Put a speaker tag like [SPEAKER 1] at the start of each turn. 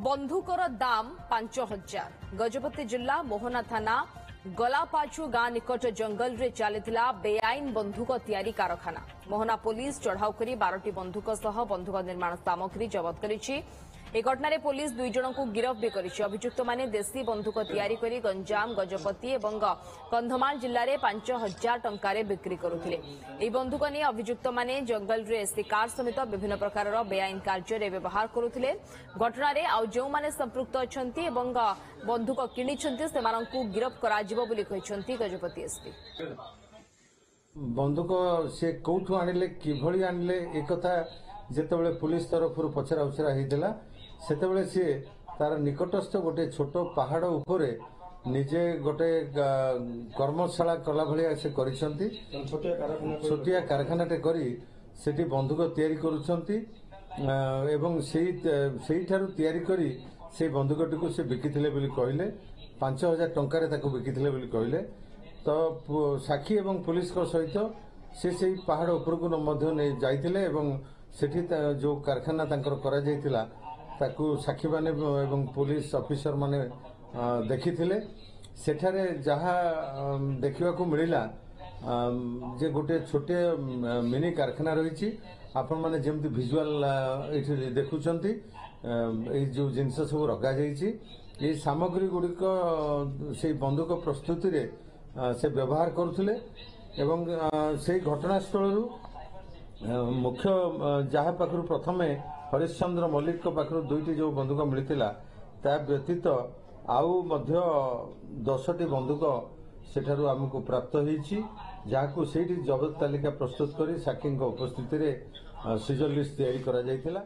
[SPEAKER 1] बंधुकर दाम 5,000। गजपति जिला मोहना थाना गलापाचु गां निकट जंगल रे चलीथिला बेआईन बंधुक तैयारी कारखाना। मोहना पुलिस चढ़ाऊ करी 12टी बंधुक सह बंधुक निर्माण सामग्री जबत करिछि। एक घटना पुलिस 2 जन को गिरफ्त भी करिछि। अभियुक्त माने देशी बंधुक तैयारी करी गंजाम गजपति एवं कंधमाल जिल्ला रे 5,000 टंकारे बिक्री करुथिले। एही बंधुक ने अभियुक्त माने जंगल रे शिकार समेत विभिन्न प्रकार बेआईन कार्य रे व्यवहार करुथिले। घटना रे आउ जो माने संपृक्त अछंती एवं बंधुक किनिछंती सेमानंकु गिरफ्त कराजिबो बोली कहिसंती गजपति एसपी।
[SPEAKER 2] बंधुक से कौठू आनिले किभଳି आनिले एक कथा जेतेबेले पुलिस तरफ पचरा उचरा होता सेतेबेले सी तार निकटस्थ गोटे छोट पहाड़ उपरे निजे गोटे कर्मशाला कला भलिया से करिसंती। छोटिया कारखानाटे करी सेठी बंधुक तैयारी करुछंती एवं सेही ठारू तैयारी करी से बंधुकटी को से बिकिथिले बोली कहिले। 5,000 टंकारे ताको बिकिथिले बोली कहिले। तो साक्षी एवं पुलिस को सहित से पहाड़ उपरकू जाइथिले एवं सेठी जो कारखाना तांकर करा जाइथिला ताकू साक्षी माने एवं पुलिस ऑफिसर माने देखिथिले। सेठारे जहा देखिबा को मिलिला जे गोटे छोटे मिनी कारखाना रहिछि। आपण माने जेमति विजुअल एठी देखुचंती ए जो जिंस सब रखा जाइछि। ये सामग्री गुड़िक से बंधुक प्रस्तुति रे से व्यवहार करुथिले एवं से घटनास्थल मुख्य जहाँ पाखु प्रथमे हरिश्चंद्र मल्लिक पाखु 2टी जो बंधुक मिलता ता व्यतीत आउ मध्य 10टी बंधुक सेठारु आमको प्राप्त होईछि। जहाकू सेठी जबत तालिका प्रस्तुत करी साक्षी उपस्थिति रे सीजर लिस्ट तैयारी करा जायतिला।